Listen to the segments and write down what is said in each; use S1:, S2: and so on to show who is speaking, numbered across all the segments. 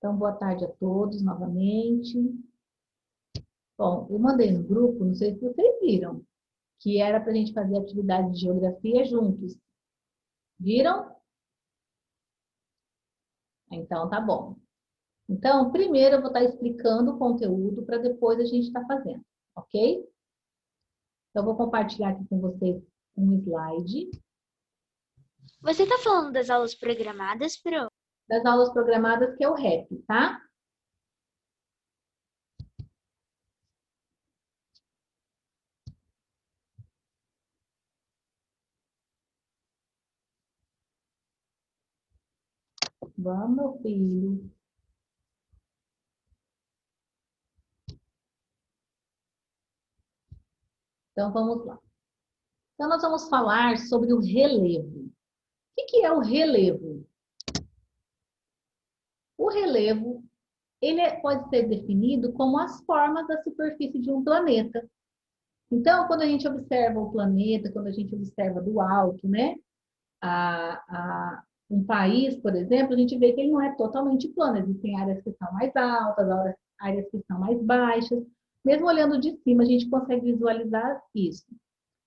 S1: Então, boa tarde a todos novamente. Bom, eu mandei no grupo, não sei se vocês viram, que era para a gente fazer atividade de geografia juntos. Viram? Então, tá bom. Então, primeiro eu vou estar explicando o conteúdo para depois a gente estar fazendo, ok? Então, eu vou compartilhar aqui com vocês um slide
S2: Você está falando das aulas programadas, Pro?
S1: das aulas programadas, que é o REP, tá? Vamos, meu filho. Então, vamos lá. Então, nós vamos falar sobre o relevo. O que é o relevo? O relevo, pode ser definido como as formas da superfície de um planeta. Então, quando a gente observa o planeta, quando a gente observa do alto, né, um país, por exemplo, a gente vê que ele não é totalmente plano. Existem áreas que são mais altas, áreas que são mais baixas. Mesmo olhando de cima, a gente consegue visualizar isso.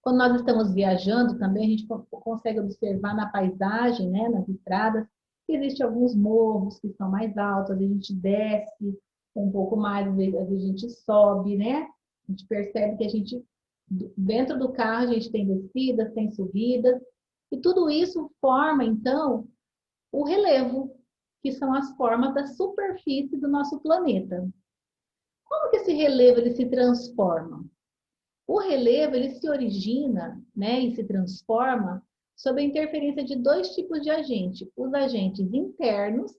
S1: Quando nós estamos viajando também, a gente consegue observar na paisagem, né, nas estradas, que existem alguns morros que são mais altos, a gente desce um pouco mais, às vezes a gente sobe, né? A gente percebe que dentro do carro, a gente tem descidas, tem subidas, e tudo isso forma, então, o relevo, que são as formas da superfície do nosso planeta. Como que esse relevo ele se transforma? O relevo ele se origina, né, e se transforma sob a interferência de dois tipos de agentes, os agentes internos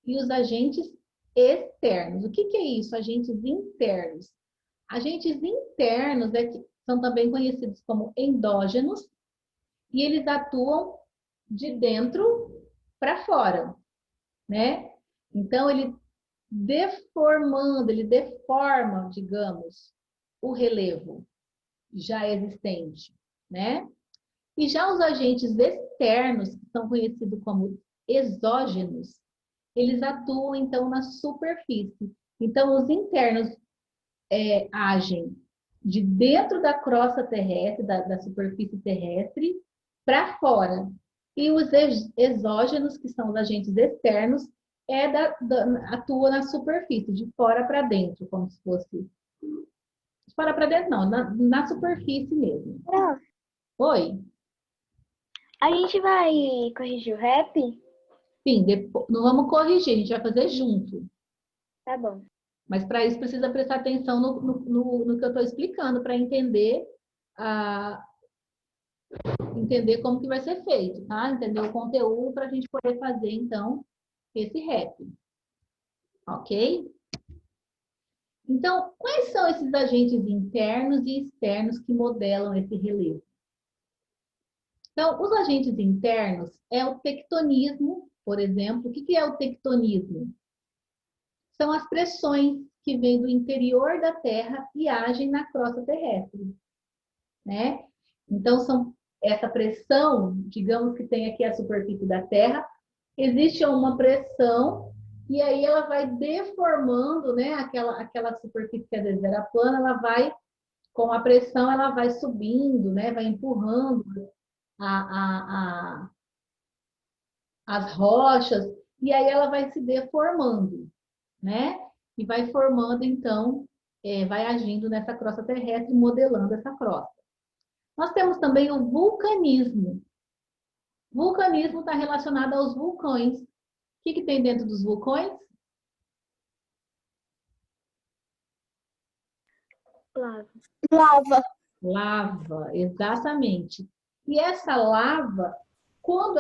S1: e os agentes externos. O que é isso? Agentes internos. Agentes internos são também conhecidos como endógenos e eles atuam de dentro para fora, né? Então ele ele deforma, digamos, o relevo já existente, né? E já os agentes externos, que são conhecidos como exógenos, eles atuam, então, na superfície. Então, os internos agem de dentro da crosta terrestre, da superfície terrestre, para fora. E os exógenos, que são os agentes externos, atuam na superfície, de fora para dentro, como se fosse fora para dentro, não, na superfície mesmo.
S2: Pro,
S1: Oi?
S2: a gente vai corrigir o rap?
S1: Sim, depois, não vamos corrigir, a gente vai fazer junto.
S2: Tá bom.
S1: Mas para isso precisa prestar atenção no que eu estou explicando, para entender como que vai ser feito, tá? Entender o conteúdo para a gente poder fazer, então, esse rap. Ok? Então, quais são esses agentes internos e externos que modelam esse relevo? Então, os agentes internos é o tectonismo, por exemplo. O que é o tectonismo? São as pressões que vêm do interior da Terra e agem na crosta terrestre, né? Então, essa pressão, digamos que tem aqui a superfície da Terra, existe uma pressão e aí ela vai deformando, né? Aquela superfície que às vezes era plana, ela vai, com a pressão, ela vai subindo, né? Vai empurrando a, a, as rochas, e aí ela vai se deformando, né? E vai formando, então, vai agindo nessa crosta terrestre, modelando essa crosta. Nós temos também o vulcanismo. O vulcanismo está relacionado aos vulcões. O que tem dentro dos vulcões?
S2: Lava.
S3: Lava.
S1: Lava, exatamente. E essa lava, quando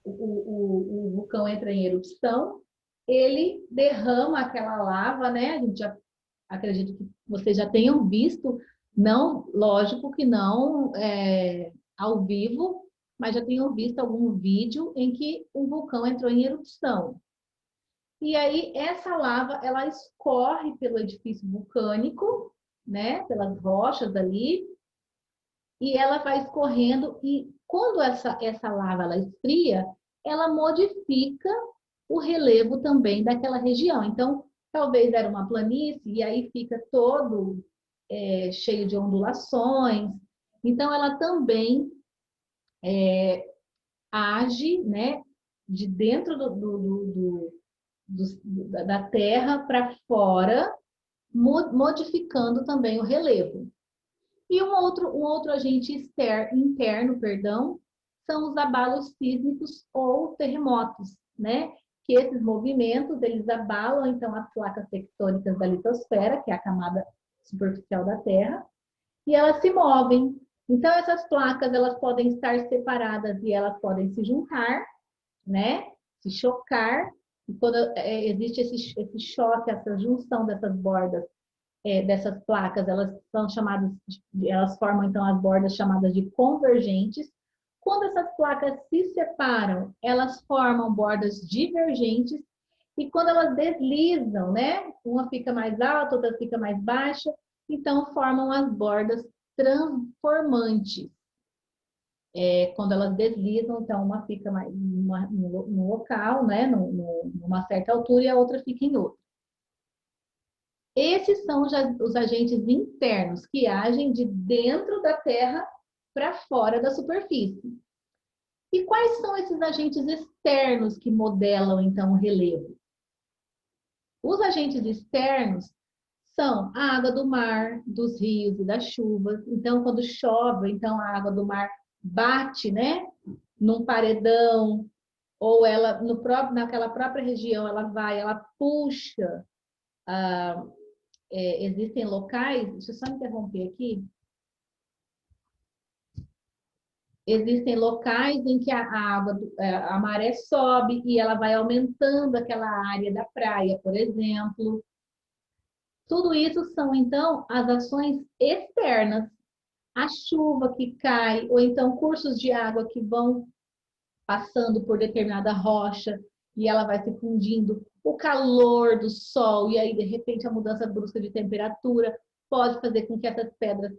S1: o vulcão entra em erupção, ele derrama aquela lava, né? A gente já acredito que vocês já tenham visto, não, lógico que não ao vivo, mas já tenham visto algum vídeo em que um vulcão entrou em erupção. E aí essa lava, ela escorre pelo edifício vulcânico, né? Pelas rochas ali, e ela vai escorrendo e quando essa lava ela esfria, ela modifica o relevo também daquela região. Então, talvez era uma planície e aí fica todo cheio de ondulações. Então, ela também age, né, de dentro da terra para fora, modificando também o relevo. E um outro agente interno, perdão, são os abalos sísmicos ou terremotos, né? Que esses movimentos, eles abalam, então, as placas tectônicas da litosfera, que é a camada superficial da Terra, e elas se movem. Então, essas placas, elas podem estar separadas e elas podem se juntar, né? Se chocar. E quando existe esse choque, essa junção dessas bordas, dessas placas, elas são chamadas, elas formam então as bordas chamadas de convergentes. Quando essas placas se separam, elas formam bordas divergentes. E quando elas deslizam, né? Uma fica mais alta, outra fica mais baixa, então formam as bordas transformantes. Quando elas deslizam, então uma fica mais no local, né? Numa certa altura, e a outra fica em outra. Esses são os agentes internos que agem de dentro da Terra para fora da superfície. E quais são esses agentes externos que modelam, então, o relevo? Os agentes externos são a água do mar, dos rios e das chuvas. Então, quando chove, então a água do mar bate, né, num paredão, ou ela naquela própria região, ela puxa. Existem locais, deixa eu só interromper aqui. Existem locais em que a maré sobe e ela vai aumentando aquela área da praia, por exemplo. Tudo isso são, então, as ações externas. A chuva que cai, ou então cursos de água que vão passando por determinada rocha e ela vai se fundindo. O calor do sol, e aí, de repente, a mudança brusca de temperatura pode fazer com que essas pedras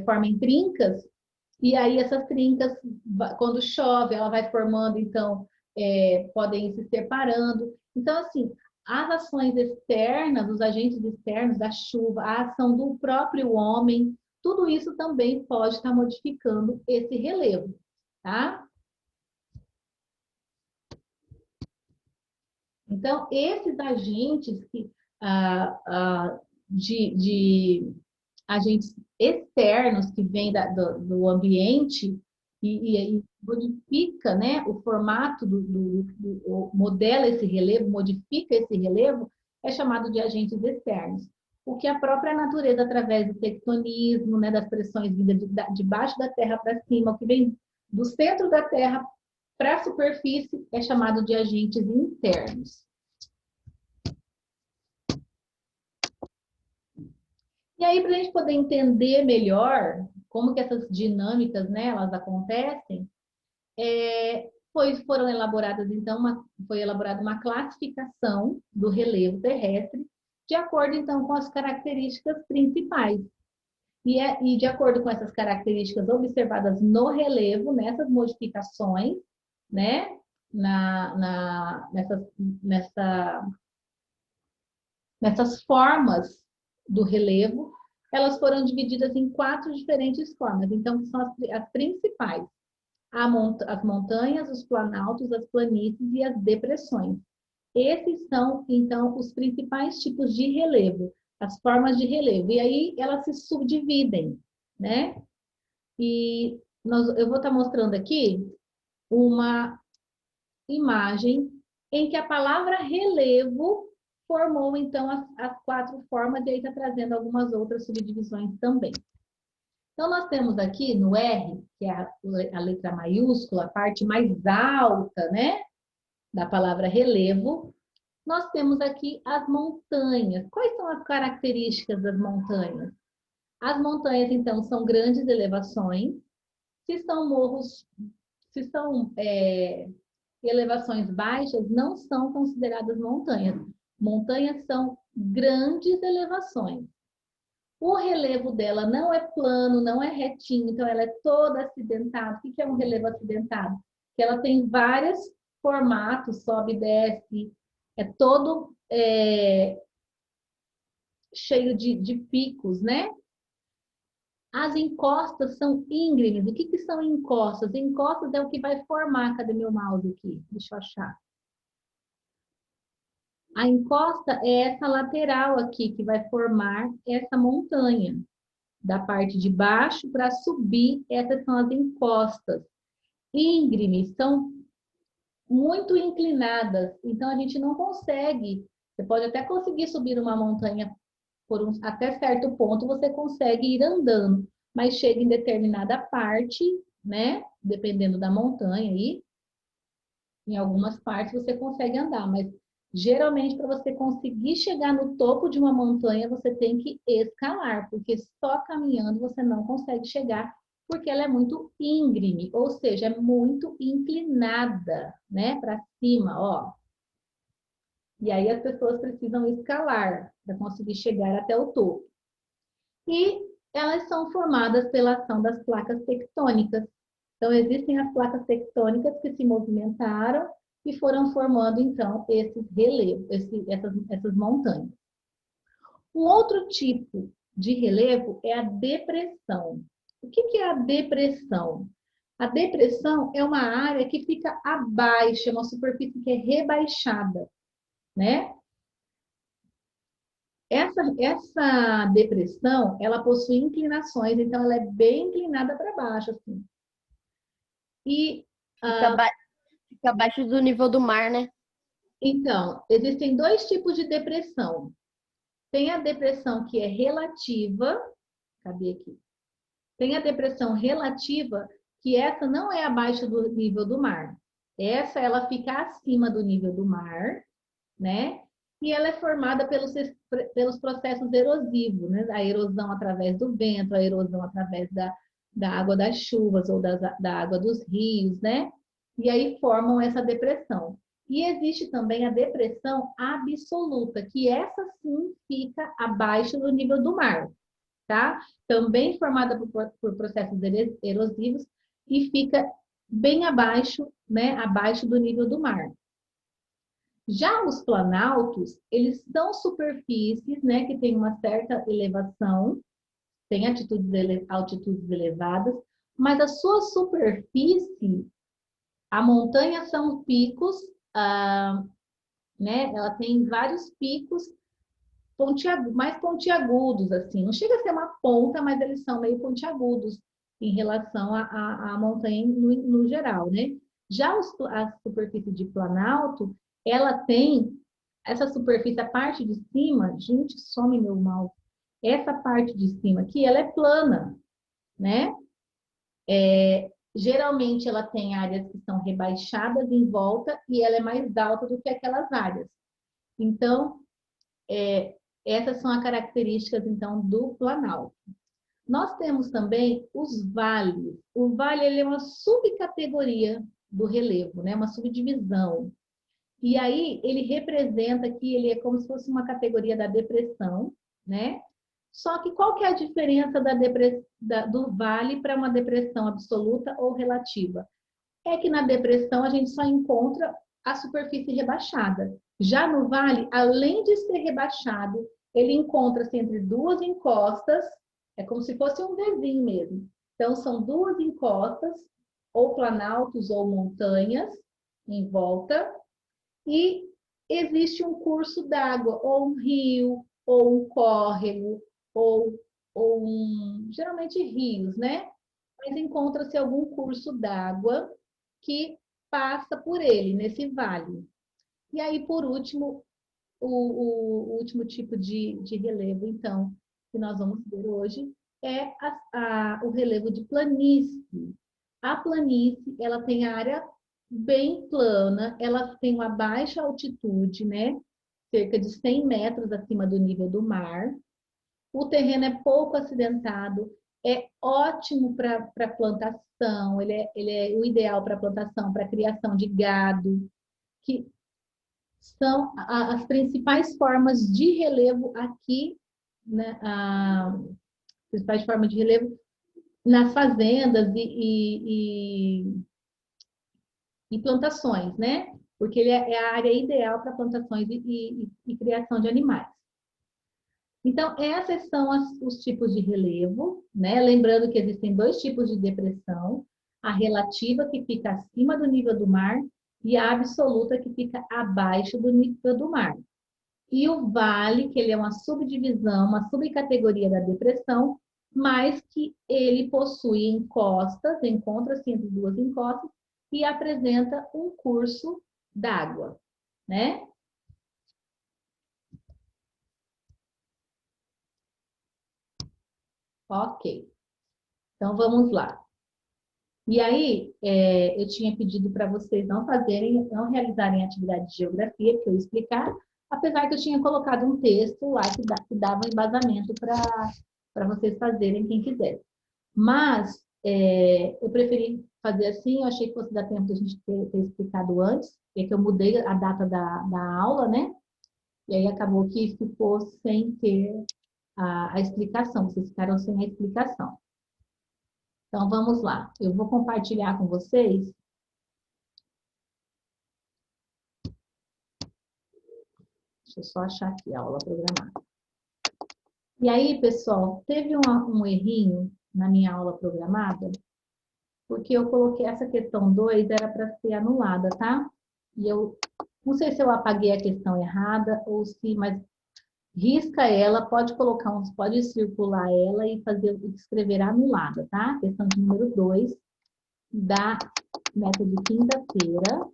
S1: formem trincas, e aí essas trincas, quando chove, ela vai formando, então, podem ir se separando. Então, assim, as ações externas, os agentes externos da chuva, a ação do próprio homem, tudo isso também pode estar modificando esse relevo, tá? Então, esses agentes de agentes externos que vêm do ambiente e modifica, né, o formato modela esse relevo, modifica esse relevo, é chamado de agentes externos. O que a própria natureza, através do tectonismo, né, das pressões vindas de baixo da Terra para cima, o que vem do centro da Terra para a superfície, é chamado de agentes internos. E aí, para a gente poder entender melhor como que essas dinâmicas, né, elas acontecem, foram elaboradas, então, foi elaborada uma classificação do relevo terrestre, de acordo, então, com as características principais. E de acordo com essas características observadas no relevo, nessas modificações, né, nessas formas do relevo, elas foram divididas em 4 diferentes formas. Então, são as principais: as montanhas, os planaltos, as planícies e as depressões. Esses são, então, os principais tipos de relevo, as formas de relevo. E aí, elas se subdividem, né? E eu vou estar mostrando aqui uma imagem em que a palavra relevo formou, então, as 4 formas, e aí está trazendo algumas outras subdivisões também. Então, nós temos aqui no R, que é a letra maiúscula, a parte mais alta, né, da palavra relevo, nós temos aqui as montanhas. Quais são as características das montanhas? As montanhas, então, são grandes elevações. Se são morros, se são elevações baixas, não são consideradas montanhas. Montanhas são grandes elevações. O relevo dela não é plano, não é retinho, então ela é toda acidentada. O que é um relevo acidentado? Que ela tem várias formato, sobe e desce, é todo cheio de picos, né? As encostas são íngremes. O que, que são encostas? Encostas é o que vai formar. Cadê meu mouse aqui? Deixa eu achar. A encosta é essa lateral aqui que vai formar essa montanha. Da parte de baixo para subir, essas são as encostas. Íngremes são muito inclinadas, então a gente não consegue. Você pode até conseguir subir uma montanha até certo ponto, você consegue ir andando, mas chega em determinada parte, né? Dependendo da montanha aí, em algumas partes você consegue andar, mas geralmente para você conseguir chegar no topo de uma montanha, você tem que escalar, porque só caminhando você não consegue chegar, porque ela é muito íngreme, ou seja, é muito inclinada, né, para cima, ó. E aí as pessoas precisam escalar para conseguir chegar até o topo. E elas são formadas pela ação das placas tectônicas. Então, existem as placas tectônicas que se movimentaram e foram formando, então, esses relevos, essas montanhas. Um outro tipo de relevo é a depressão. O que é a depressão? A depressão é uma área que fica abaixo, é uma superfície que é rebaixada, né? Essa depressão, ela possui inclinações, então ela é bem inclinada para baixo, assim. E,
S3: Fica, fica abaixo do nível do mar, né?
S1: então, existem dois tipos de depressão. Tem a depressão que é relativa, cadê aqui? Tem a depressão relativa, que essa não é abaixo do nível do mar. Essa, ela fica acima do nível do mar, né? E ela é formada pelos processos erosivos, né? A erosão através do vento, a erosão através da água das chuvas ou da água dos rios, né? E aí formam essa depressão. E existe também a depressão absoluta, que essa sim fica abaixo do nível do mar, tá? Também formada por processos erosivos e fica bem abaixo, né? Abaixo do nível do mar. Já os planaltos, eles são superfícies, né, que têm uma certa elevação, têm altitudes elevadas, mas a sua superfície, a montanha são picos, né, ela tem vários picos mais pontiagudos, assim. Não chega a ser uma ponta, mas eles são meio pontiagudos em relação à montanha no geral, né? Já a superfície de planalto, ela tem essa superfície, a parte de cima, gente, some meu mouse. Essa parte de cima aqui, ela é plana, né? Geralmente ela tem áreas que são rebaixadas em volta e ela é mais alta do que aquelas áreas. Então, essas são as características, então, do planalto. Nós temos também os vales. O vale ele é uma subcategoria do relevo, né? Uma subdivisão. E aí ele representa que ele é como se fosse uma categoria da depressão, né? Só que qual que é a diferença do vale para uma depressão absoluta ou relativa? É que na depressão a gente só encontra a superfície rebaixada. Já no vale, além de ser rebaixado, ele encontra-se entre duas encostas, é como se fosse um Vzinho mesmo. Então, são duas encostas, ou planaltos ou montanhas, em volta, e existe um curso d'água, ou um rio, ou um córrego, geralmente rios, né? Mas encontra-se algum curso d'água que passa por ele, nesse vale. E aí, por último, o último tipo de relevo, então, que nós vamos ver hoje, é o relevo de planície. A planície, ela tem área bem plana, ela tem uma baixa altitude, né? Cerca de 100 metros acima do nível do mar. O terreno é pouco acidentado, é ótimo para plantação, ele é o ideal para plantação, para criação de gado, que são as principais formas de relevo aqui, né? As principais formas de relevo nas fazendas e plantações, né? Porque ele é a área ideal para plantações e criação de animais. Então, esses são os tipos de relevo, né? Lembrando que existem dois tipos de depressão, a relativa, que fica acima do nível do mar, e a absoluta, que fica abaixo do nível do mar. E o vale, que ele é uma subdivisão, uma subcategoria da depressão, mas que ele possui encostas, encontra-se entre duas encostas, e apresenta um curso d'água, né? Ok, então vamos lá. E aí, eu tinha pedido para vocês não realizarem atividade de geografia, que eu ia explicar, apesar que eu tinha colocado um texto lá que dava embasamento para vocês fazerem, quem quiser. Mas eu preferi fazer assim, eu achei que fosse dar tempo de a gente ter explicado antes, é que eu mudei a data da aula, né? E aí acabou que ficou sem ter a explicação, vocês ficaram sem a explicação. Então, vamos lá. Eu vou compartilhar com vocês. Deixa eu só achar aqui a aula programada. E aí, pessoal, teve um errinho na minha aula programada, porque eu coloquei essa questão 2, era para ser anulada, tá? E eu não sei se eu apaguei a questão errada ou se, mas risca ela, pode circular ela e escrever anulada, tá? Questão de número 2 da meta de quinta-feira.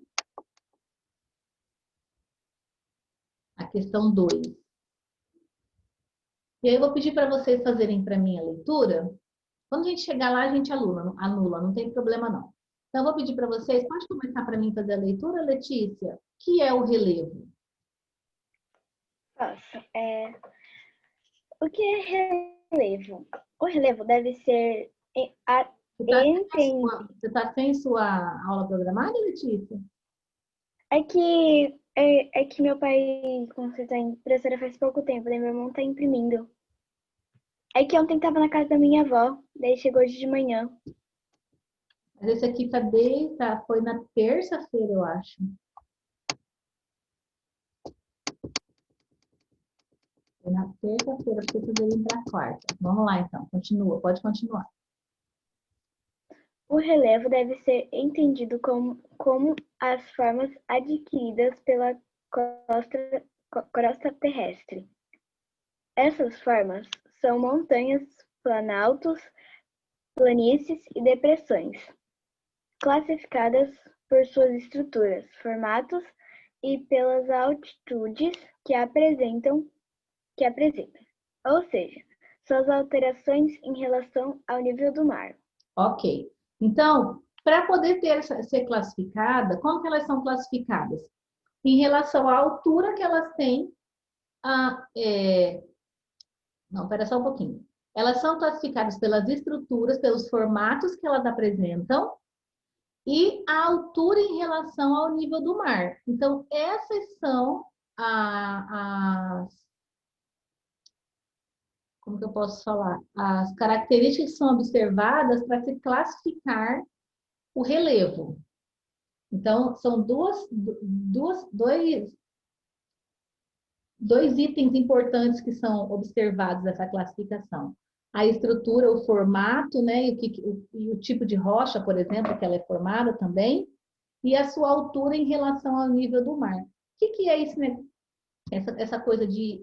S1: A questão 2. E aí eu vou pedir para vocês fazerem para mim a leitura. Quando a gente chegar lá, a gente anula, não tem problema não. Então, eu vou pedir para vocês, pode começar para mim fazer a leitura, Letícia? O que é o relevo?
S4: Posso. O que é relevo? O relevo deve ser entendido.
S1: Você está sem sua aula programada, Letícia?
S4: É que meu pai consertou a impressora faz pouco tempo, daí meu irmão tá imprimindo. É que ontem tava na casa da minha avó, daí chegou hoje de manhã.
S1: Mas esse aqui foi na terça-feira, eu acho. Foi na terça-feira, porque eu fazer ele para quarta. Vamos lá, então. Continua, pode continuar.
S4: O relevo deve ser entendido como as formas adquiridas pela crosta terrestre. Essas formas são montanhas, planaltos, planícies e depressões, classificadas por suas estruturas, formatos e pelas altitudes que apresentam. Ou seja, suas alterações em relação ao nível do mar.
S1: Ok. Então, para poder ser classificada, como que elas são classificadas? Em relação à altura que elas têm. Não, espera só um pouquinho. Elas são classificadas pelas estruturas, pelos formatos que elas apresentam e a altura em relação ao nível do mar. Então, essas são como que eu posso falar? As características que são observadas para se classificar o relevo. Então, são dois itens importantes que são observados nessa classificação. A estrutura, o formato, né, e o tipo de rocha, por exemplo, que ela é formada também, e a sua altura em relação ao nível do mar. O que é isso, né? Essa coisa de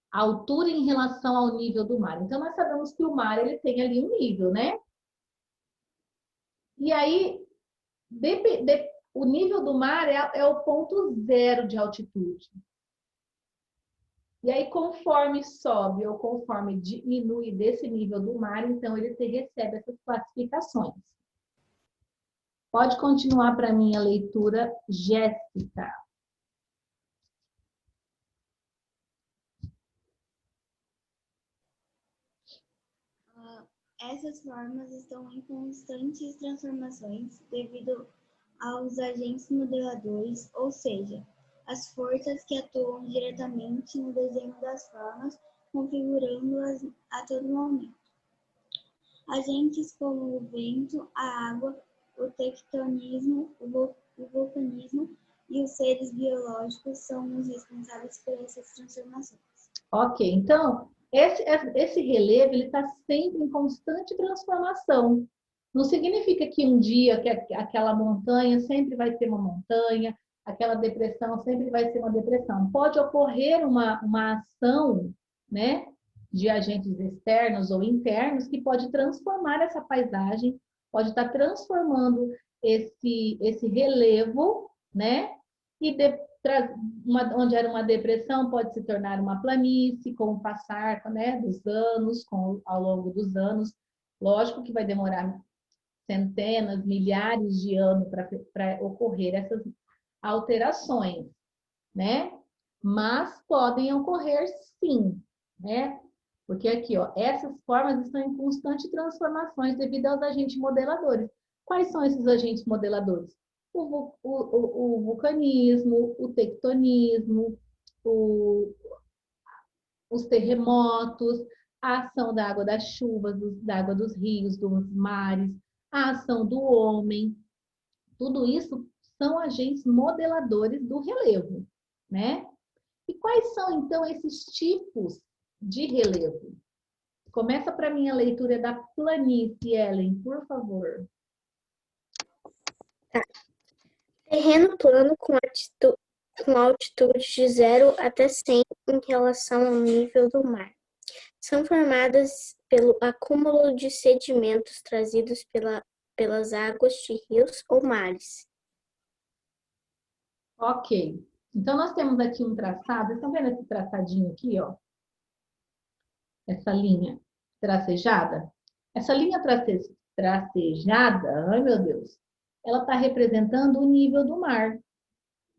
S1: altura em relação ao nível do mar. Então, nós sabemos que o mar ele tem ali um nível, né? E aí, o nível do mar é o ponto zero de altitude. E aí, conforme sobe ou conforme diminui desse nível do mar, então ele recebe essas classificações. Pode continuar para mim a leitura, Jéssica.
S5: Essas formas estão em constantes transformações devido aos agentes modeladores, ou seja, as forças que atuam diretamente no desenho das formas, configurando-as a todo momento. Agentes como o vento, a água, o tectonismo, o vulcanismo e os seres biológicos são os responsáveis por essas transformações.
S1: Ok, então, esse relevo ele está sempre em constante transformação. Não significa que um dia que aquela montanha sempre vai ser uma montanha, aquela depressão sempre vai ser uma depressão. Pode ocorrer uma ação, né, de agentes externos ou internos que pode transformar essa paisagem, pode estar transformando esse relevo, né, e onde era uma depressão pode se tornar uma planície com o passar, né, dos anos, ao longo dos anos. Lógico que vai demorar centenas, milhares de anos para ocorrer essas alterações, né? Mas podem ocorrer sim, né? Porque aqui, ó, essas formas estão em constante transformações devido aos agentes modeladores. Quais são esses agentes modeladores? O vulcanismo, o tectonismo, os terremotos, a ação da água das chuvas, da água dos rios, dos mares, a ação do homem. Tudo isso são agentes modeladores do relevo, né? E quais são, então, esses tipos de relevo? Começa para mim a leitura da planície, Ellen, por favor.
S6: Terreno plano com altitude de 0 até 100 em relação ao nível do mar. São formadas pelo acúmulo de sedimentos trazidos pelas águas de rios ou mares.
S1: Ok. Então, nós temos aqui um traçado. Vocês estão vendo esse traçadinho aqui, ó? Essa linha tracejada? Essa linha tracejada, ai meu Deus, ela está representando o nível do mar,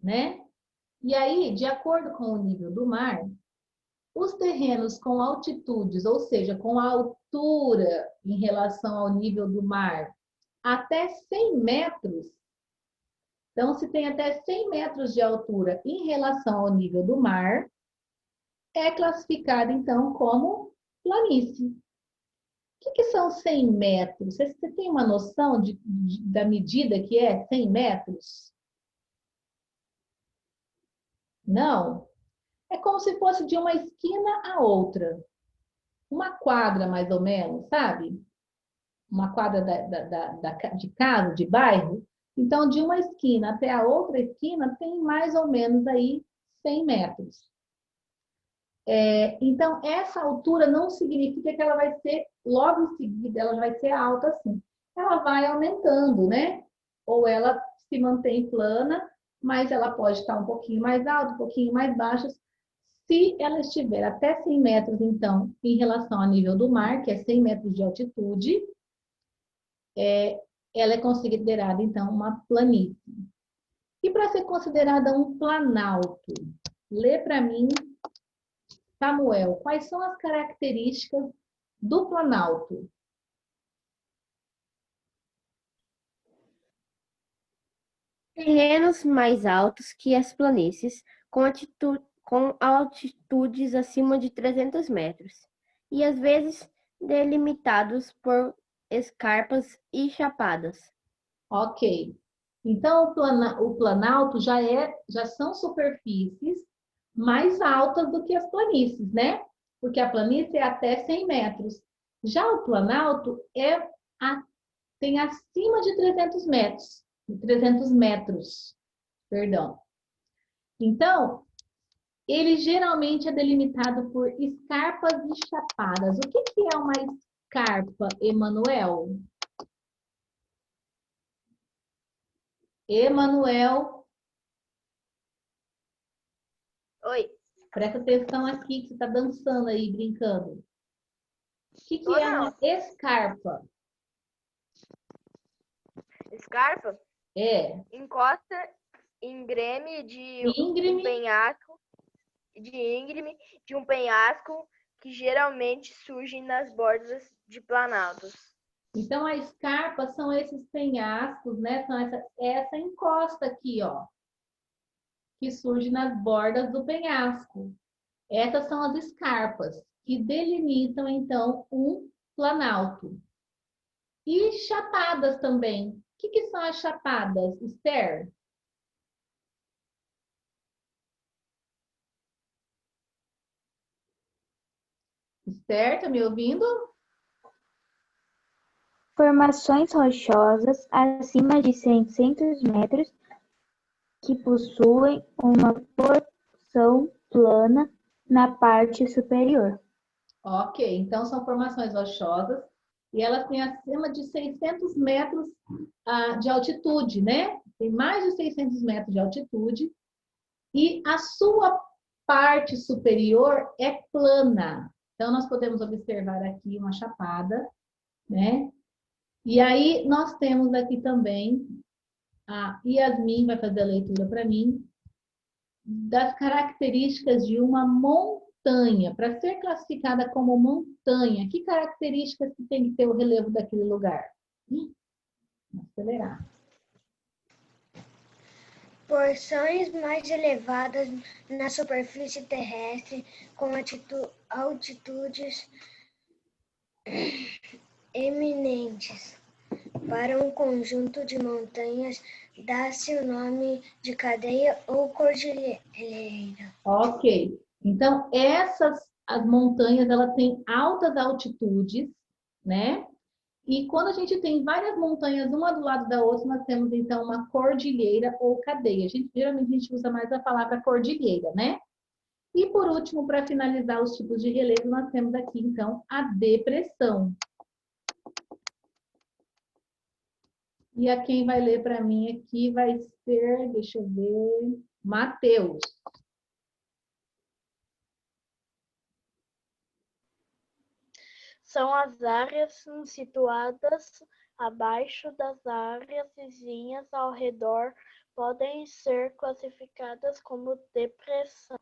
S1: né? E aí, de acordo com o nível do mar, os terrenos com altitudes, ou seja, com a altura em relação ao nível do mar, até 100 metros. Então, se tem até 100 metros de altura em relação ao nível do mar, é classificado, então, como planície. O que são 100 metros? Você tem uma noção da medida que é 100 metros? Não? É como se fosse de uma esquina a outra. Uma quadra, mais ou menos, sabe? Uma quadra de casa, de bairro. Então, de uma esquina até a outra esquina, tem mais ou menos aí 100 metros. Então, essa altura não significa que ela vai ser, logo em seguida, ela vai ser alta assim. Ela vai aumentando, né? Ou ela se mantém plana, mas ela pode estar um pouquinho mais alta, um pouquinho mais baixa. Se ela estiver até 100 metros, então, em relação ao nível do mar, que é 100 metros de altitude, ela é considerada, então, uma planície. E para ser considerada um planalto, lê para mim, Samuel, quais são as características do planalto?
S3: Terrenos mais altos que as planícies, com altitudes acima de 300 metros, e às vezes delimitados por escarpas e chapadas.
S1: Ok. Então, o planalto já são superfícies mais altas do que as planícies, né? Porque a planície é até 100 metros. Já o planalto tem acima de 300 metros. 300 metros, perdão. Então, ele geralmente é delimitado por escarpas e chapadas. O que é uma escarpa, Emanuel? Emanuel,
S6: Oi.
S1: presta atenção aqui que você está dançando aí, brincando. O que é uma escarpa?
S6: Escarpa?
S1: É.
S6: Encosta íngreme de
S1: Íngreme.
S6: um penhasco, de um penhasco que geralmente surge nas bordas de planaltos.
S1: Então, a escarpa são esses penhascos, né? São essa encosta aqui, ó, que surge nas bordas do penhasco. Essas são as escarpas, que delimitam, então, um planalto. E chapadas também. que são as chapadas, Esther? Esther, tá me ouvindo?
S4: Formações rochosas acima de 600 metros que possuem uma porção plana na parte superior.
S1: Ok, então são formações rochosas e elas têm acima de 600 metros de altitude, né? Tem mais de 600 metros de altitude e a sua parte superior é plana. Então, nós podemos observar aqui uma chapada, né? E aí, nós temos aqui também, a Yasmin vai fazer a leitura para mim, das características de uma montanha. Para ser classificada como montanha, que características que tem que ter o relevo daquele lugar? Vou acelerar.
S7: Porções mais elevadas na superfície terrestre, com altitudes eminentes. Para um conjunto de montanhas, dá-se o nome de cadeia ou cordilheira.
S1: Ok. Então, as montanhas, elas têm altas altitudes, né? E quando a gente tem várias montanhas, uma do lado da outra, nós temos, então, uma cordilheira ou cadeia. Geralmente, a gente usa mais a palavra cordilheira, né? E, por último, para finalizar os tipos de relevo, nós temos aqui, então, a depressão. E a quem vai ler para mim aqui vai ser, deixa eu ver, Matheus.
S8: São as áreas situadas abaixo das áreas vizinhas ao redor, podem ser classificadas como depressão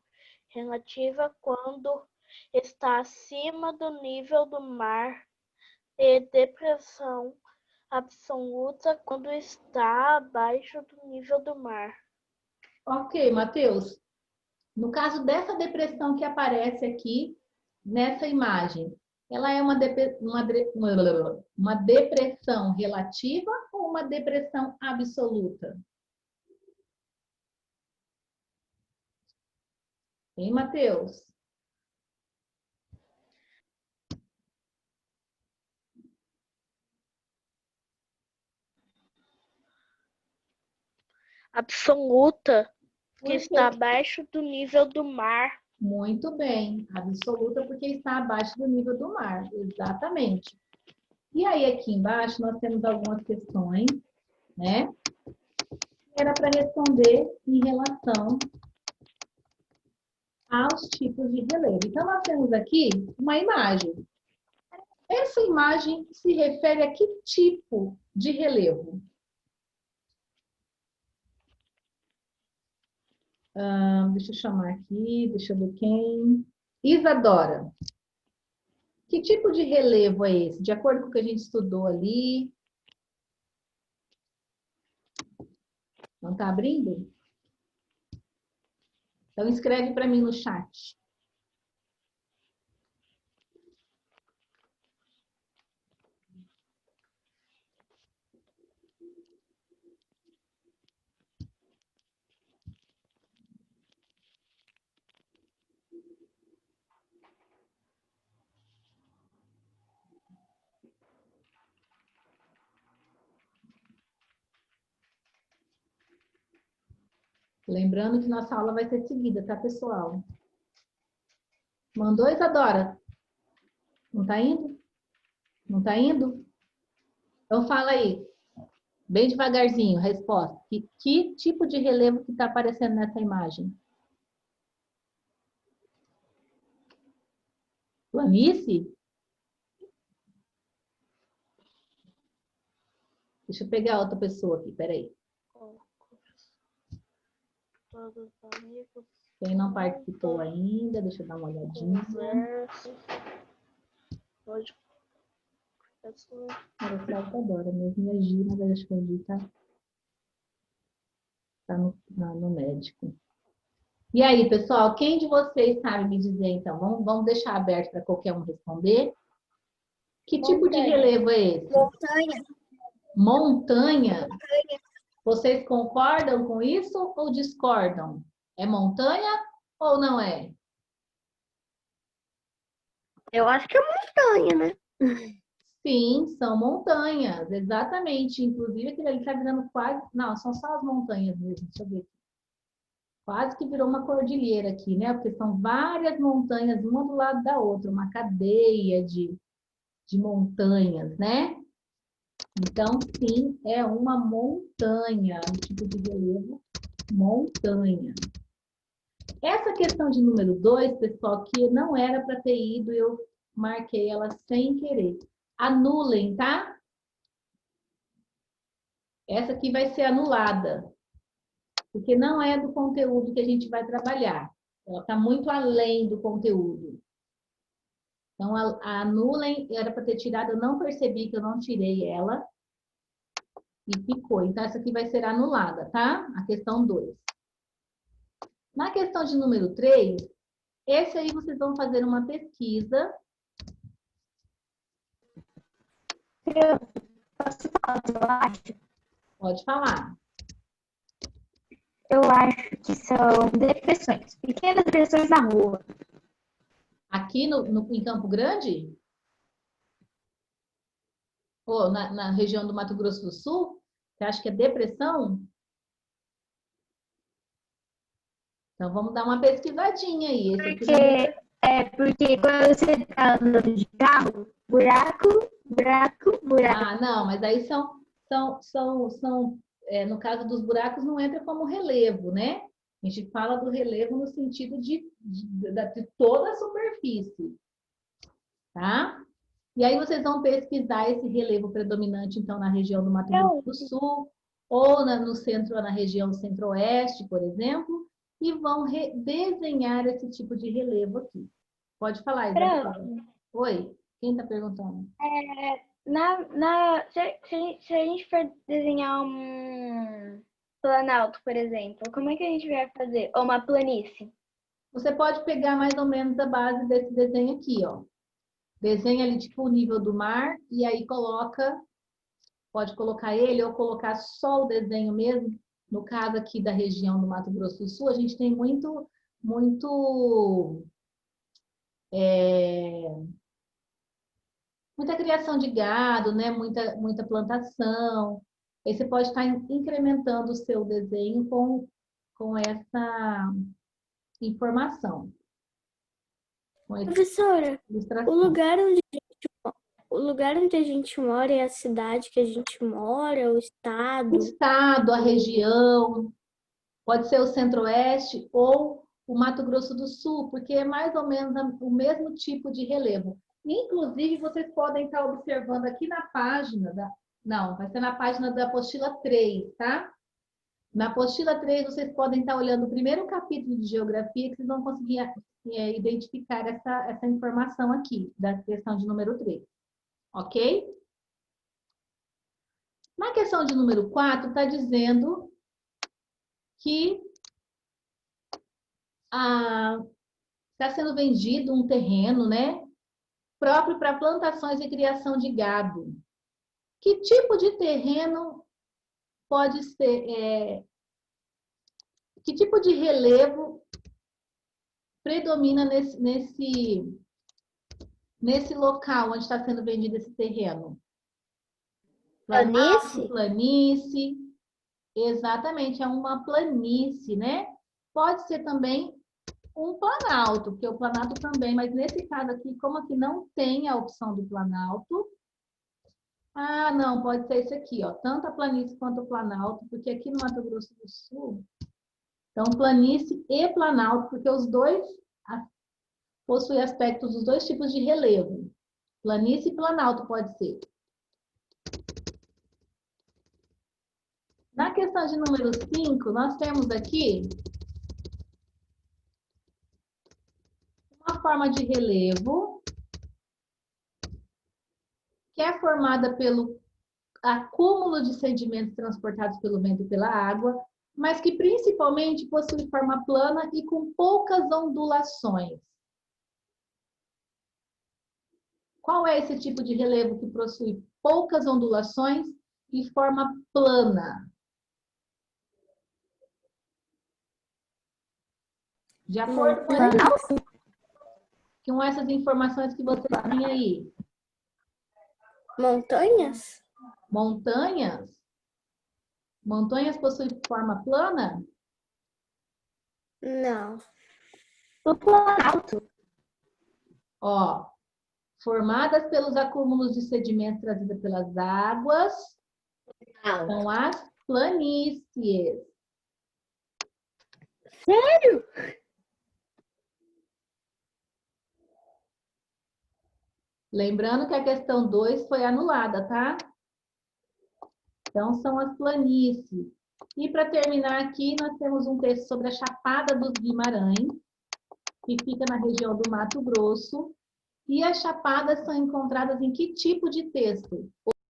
S8: relativa quando está acima do nível do mar e depressão absoluta quando está abaixo do nível do mar.
S1: Ok, Matheus. No caso dessa depressão que aparece aqui nessa imagem, ela é uma depressão relativa ou uma depressão absoluta? Hein, Matheus?
S8: Absoluta, que está abaixo do nível do mar.
S1: Muito bem, absoluta porque está abaixo do nível do mar, exatamente. E aí aqui embaixo nós temos algumas questões, né? Era para responder em relação aos tipos de relevo. Então nós temos aqui uma imagem. Essa imagem se refere a que tipo de relevo? Deixa eu chamar aqui, deixa eu ver quem. Isadora. Que tipo de relevo é esse? De acordo com o que a gente estudou ali. Não está abrindo? Então, escreve para mim no chat. Lembrando que nossa aula vai ser seguida, tá, pessoal? Mandou, Isadora? Não tá indo? Não tá indo? Então fala aí, bem devagarzinho, a resposta. Que tipo de relevo que está aparecendo nessa imagem? Planície? Deixa eu pegar outra pessoa aqui, peraí.
S8: Todos amigos.
S1: Quem não participou ainda, deixa eu dar uma olhadinha.
S8: Pode.
S1: Era o Salvador mesmo, e a Gina, mas acho que a Gina tá no médico. E aí, pessoal, quem de vocês sabe me dizer, então? Vamos deixar aberto para qualquer um responder. Que tipo de relevo é esse?
S6: Montanha.
S1: Montanha. Vocês concordam com isso ou discordam? É montanha ou não é?
S3: Eu acho que é montanha, né?
S1: Sim, são montanhas, exatamente. Inclusive, aquele ali está virando quase. Não, são só as montanhas mesmo. Deixa eu ver. Quase que virou uma cordilheira aqui, né? Porque são várias montanhas, uma do lado da outra, uma cadeia de montanhas, né? Então, sim, é uma montanha, um tipo de relevo, montanha. Essa questão de número 2, pessoal, que não era para ter ido, eu marquei ela sem querer. Anulem, tá? Essa aqui vai ser anulada, porque não é do conteúdo que a gente vai trabalhar. Ela está muito além do conteúdo. Então, anulem, era para ter tirado, eu não percebi que eu não tirei ela. E ficou. Então, essa aqui vai ser anulada, tá? A questão 2. Na questão de número 3, esse aí vocês vão fazer uma pesquisa.
S6: Posso falar o que eu acho?
S1: Pode falar.
S6: Eu acho que são depressões, pequenas depressões na rua.
S1: Aqui em Campo Grande? Ou na região do Mato Grosso do Sul? Você acha que é depressão? Então, vamos dar uma pesquisadinha aí. Esse aqui
S6: Porque quando você está andando de carro, buraco, buraco, buraco.
S1: Ah, não, mas aí no caso dos buracos, não entra como relevo, né? A gente fala do relevo no sentido de toda a superfície, tá? E aí vocês vão pesquisar esse relevo predominante, então, na região do Mato Grosso do Sul, ou no centro, na região centro-oeste, por exemplo, e vão desenhar esse tipo de relevo aqui. Pode falar, Isabela. Oi, quem está perguntando?
S4: Se a gente for desenhar um planalto, por exemplo, como é que a gente vai fazer? Ou uma planície?
S1: Você pode pegar mais ou menos a base desse desenho aqui, ó. Desenha ali tipo o nível do mar e aí pode colocar ele ou colocar só o desenho mesmo. No caso aqui da região do Mato Grosso do Sul, a gente tem muita criação de gado, né? Muita plantação. Aí você pode estar incrementando o seu desenho com essa informação.
S3: Professora, o lugar onde a gente mora é a cidade que a gente mora, o estado.
S1: O estado, a região, pode ser o centro-oeste ou o Mato Grosso do Sul, porque é mais ou menos o mesmo tipo de relevo. Inclusive, vocês podem estar observando aqui na página Não, vai ser na página da apostila 3, tá? Na apostila 3, vocês podem estar olhando o primeiro capítulo de geografia, que vocês vão conseguir identificar essa informação aqui, da questão de número 3. Ok? Na questão de número 4, está dizendo que está sendo vendido um terreno, né? Próprio para plantações e criação de gado. Que tipo de terreno pode ser... que tipo de relevo predomina nesse local onde está sendo vendido esse terreno?
S3: Planície?
S1: Planície. Exatamente, é uma planície, né? Pode ser também um planalto, porque o planalto também, mas nesse caso aqui, como aqui não tem a opção do planalto, não, pode ser esse aqui, ó, tanto a planície quanto o planalto, porque aqui no Mato Grosso do Sul, então planície e planalto, porque os dois possuem aspectos dos dois tipos de relevo. Planície e planalto pode ser. Na questão de número 5, nós temos aqui uma forma de relevo que é formada pelo acúmulo de sedimentos transportados pelo vento e pela água, mas que principalmente possui forma plana e com poucas ondulações. Qual é esse tipo de relevo que possui poucas ondulações e forma plana? De acordo com essas informações que você tem aí.
S6: Montanhas?
S1: Montanhas? Montanhas possuem forma plana?
S6: Não.
S3: O Planalto.
S1: Ó, formadas pelos acúmulos de sedimentos trazidos pelas águas, são as planícies.
S3: Sério?
S1: Lembrando que a questão 2 foi anulada, tá? Então, são as planícies. E para terminar aqui, nós temos um texto sobre a Chapada dos Guimarães, que fica na região do Mato Grosso. E as chapadas são encontradas em que tipo de texto?